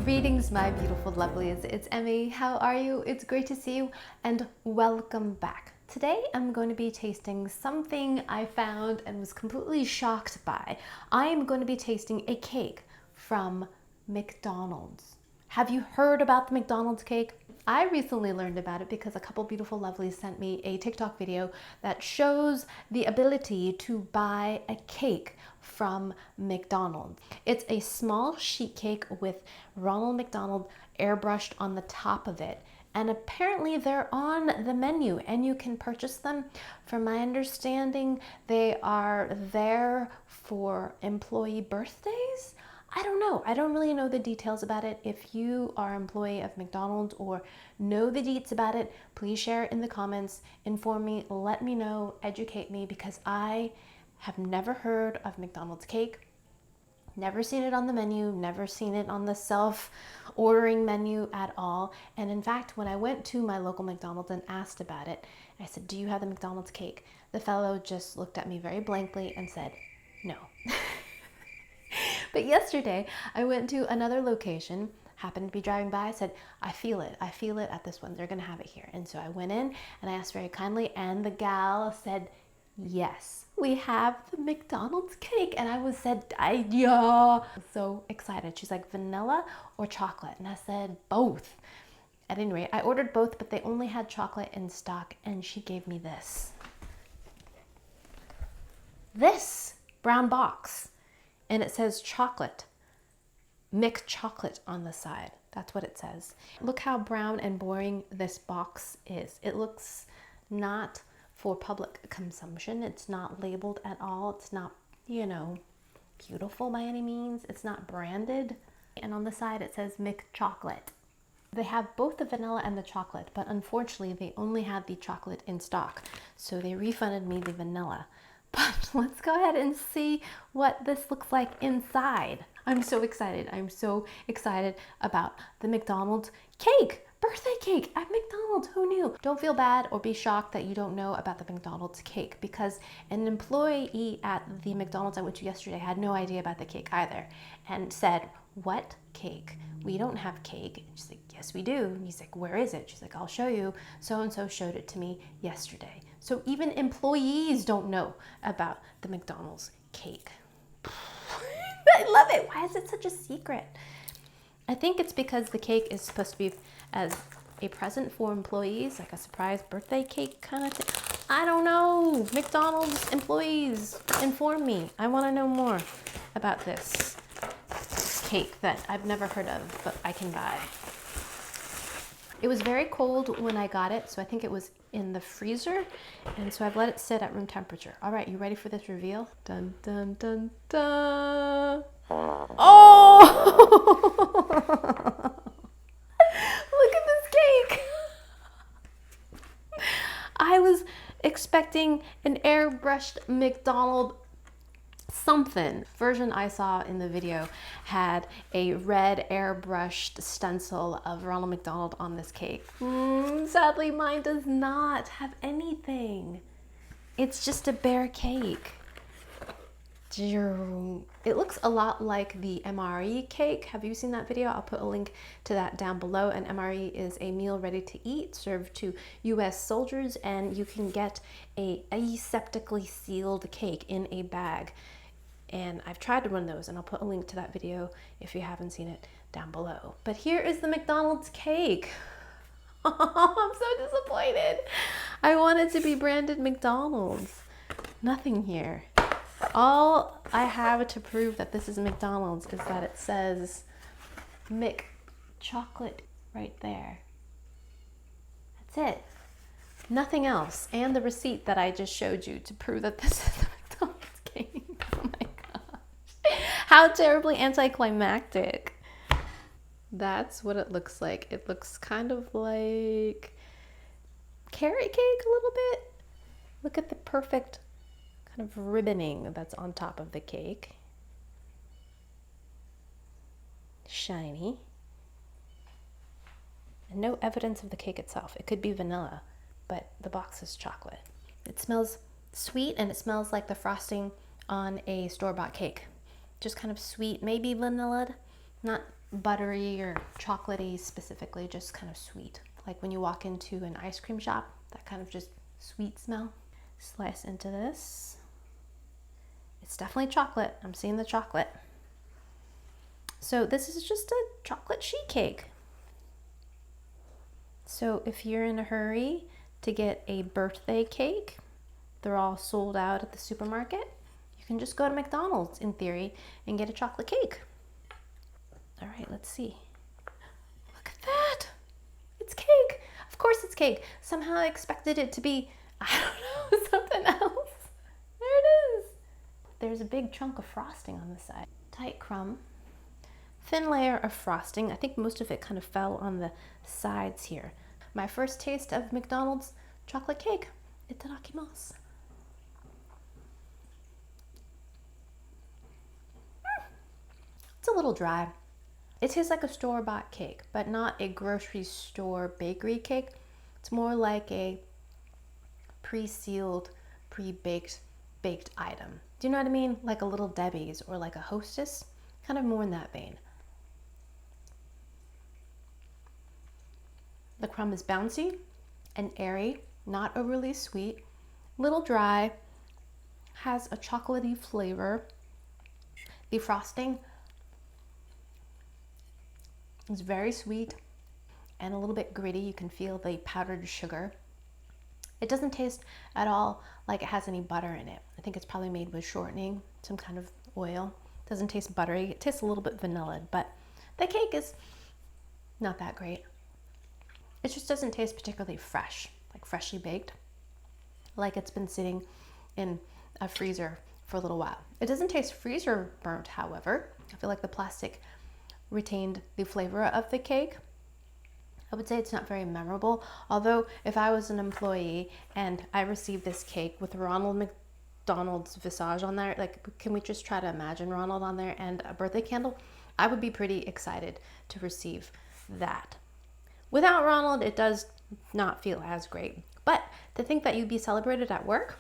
Greetings, my beautiful lovelies. It's Emmy. How are you? It's great to see you and welcome back. Today I'm going to be tasting something I found and was completely shocked by. I am going to be tasting a cake from McDonald's. Have you heard about the McDonald's cake? I recently learned about it because a couple beautiful lovelies sent me a TikTok video that shows the ability to buy a cake from McDonald's. It's a small sheet cake with Ronald McDonald airbrushed on the top of it. And apparently they're on the menu and you can purchase them. From my understanding, they are there for employee birthdays. I don't know. I don't really know the details about it. If you are an employee of McDonald's or know the deets about it, please share it in the comments. Inform me, let me know, educate me, because I have never heard of McDonald's cake. Never seen it on the menu, never seen it on the self-ordering menu at all. And in fact, when I went to my local McDonald's and asked about it, I said, "Do you have the McDonald's cake?" The fellow just looked at me very blankly and said, "No." But yesterday, I went to another location, happened to be driving by, I said, I feel it at this one, they're gonna have it here. And so I went in and I asked very kindly, and the gal said, "Yes, we have the McDonald's cake." And I was so excited. She's like, "Vanilla or chocolate?" And I said, "Both." At any rate, I ordered both, but they only had chocolate in stock, and she gave me this brown box. And it says chocolate, McChocolate on the side. That's what it says. Look how brown and boring this box is. It looks not for public consumption. It's not labeled at all. It's not, beautiful by any means. It's not branded. And on the side it says McChocolate. They have both the vanilla and the chocolate, but unfortunately they only had the chocolate in stock. So they refunded me the vanilla. But let's go ahead and see what this looks like inside. I'm so excited. I'm so excited about the McDonald's cake. Birthday cake at McDonald's. Who knew? Don't feel bad or be shocked that you don't know about the McDonald's cake, because an employee at the McDonald's I went to yesterday had no idea about the cake either and said, "What cake? We don't have cake." And she's like, "Yes, we do." And he's like, "Where is it?" She's like, "I'll show you. So-and-so showed it to me yesterday." So even employees don't know about the McDonald's cake. I love it. Why is it such a secret? I think it's because the cake is supposed to be as a present for employees, like a surprise birthday cake kind of thing. I don't know. McDonald's employees, inform me. I want to know more about this cake that I've never heard of, but I can buy. It was very cold when I got it, so I think it was in the freezer, and so I've let it sit at room temperature. All right, you ready for this reveal? Dun, dun, dun, dun. Oh! Look at this cake. I was expecting an airbrushed McDonald's something. Version I saw in the video had a red airbrushed stencil of Ronald McDonald on this cake. Sadly, mine does not have anything. It's just a bare cake. It looks a lot like the MRE cake. Have you seen that video? I'll put a link to that down below. An MRE is a meal ready to eat served to US soldiers, and you can get a aseptically sealed cake in a bag. And I've tried one of those, and I'll put a link to that video if you haven't seen it down below. But here is the McDonald's cake. I'm so disappointed. I want it to be branded McDonald's. Nothing here. All I have to prove that this is McDonald's is that it says McChocolate right there. That's it. Nothing else. And the receipt that I just showed you to prove that this is the McDonald's cake. Oh my gosh. How terribly anticlimactic. That's what it looks like. It looks kind of like carrot cake a little bit. Look at the perfect kind of ribboning that's on top of the cake. Shiny. And no evidence of the cake itself. It could be vanilla, but the box is chocolate. It smells sweet and it smells like the frosting on a store-bought cake. Just kind of sweet, maybe vanilla, not buttery or chocolatey specifically, just kind of sweet. Like when you walk into an ice cream shop, that kind of just sweet smell. Slice into this. It's definitely chocolate. I'm seeing the chocolate. So this is just a chocolate sheet cake. So if you're in a hurry to get a birthday cake, they're all sold out at the supermarket, you can just go to McDonald's in theory and get a chocolate cake. All right, let's see. Look at that. It's cake. Of course it's cake. Somehow I expected it to be, I don't know, something else. There it is. There's a big chunk of frosting on the side. Tight crumb. Thin layer of frosting. I think most of it kind of fell on the sides here. My first taste of McDonald's chocolate cake. Itadakimasu. It's a little dry. It tastes like a store-bought cake, but not a grocery store bakery cake. It's more like a pre-sealed, pre-baked item. Do you know what I mean? Like a Little Debbie's or like a Hostess. Kind of more in that vein. The crumb is bouncy and airy, not overly sweet, little dry, has a chocolatey flavor. The frosting is very sweet and a little bit gritty. You can feel the powdered sugar. It doesn't taste at all like it has any butter in it. I think it's probably made with shortening, some kind of oil. It doesn't taste buttery. It tastes a little bit vanilla, but the cake is not that great. It just doesn't taste particularly fresh, like freshly baked, like it's been sitting in a freezer for a little while. It doesn't taste freezer burnt, however. I feel like the plastic retained the flavor of the cake. I would say it's not very memorable, although if I was an employee and I received this cake with Ronald McDonald's visage on there, like can we just try to imagine Ronald on there and a birthday candle? I would be pretty excited to receive that. Without Ronald, it does not feel as great. But to think that you'd be celebrated at work,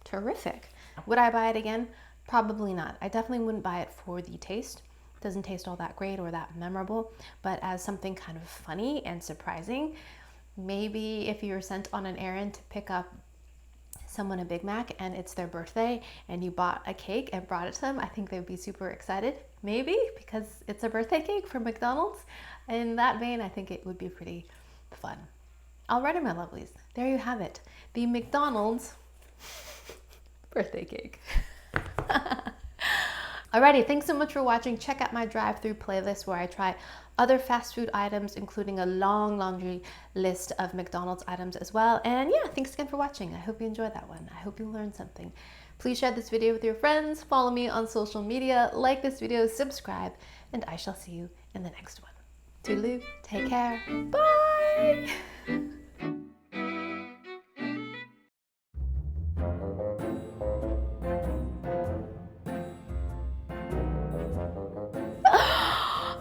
terrific. Would I buy it again? Probably not. I definitely wouldn't buy it for the taste. It doesn't taste all that great or that memorable, but as something kind of funny and surprising, maybe if you were sent on an errand to pick up someone a Big Mac and it's their birthday and you bought a cake and brought it to them, I think they'd be super excited. Maybe because it's a birthday cake from McDonald's. In that vein, I think it would be pretty fun. Alrighty, my lovelies, there you have it. The McDonald's birthday cake. Alrighty, thanks so much for watching. Check out my drive-through playlist where I try other fast food items, including a long laundry list of McDonald's items as well. And yeah, thanks again for watching. I hope you enjoyed that one. I hope you learned something. Please share this video with your friends, follow me on social media, like this video, subscribe, and I shall see you in the next one. Toodaloo, take care, bye!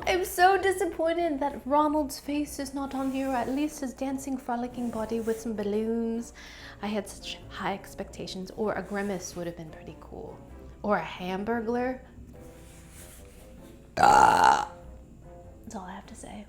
I'm so disappointed that Ronald's face is not on here, or at least his dancing, frolicking body with some balloons. I had such high expectations, or a grimace would have been pretty cool. Or a hamburglar. That's all I have to say.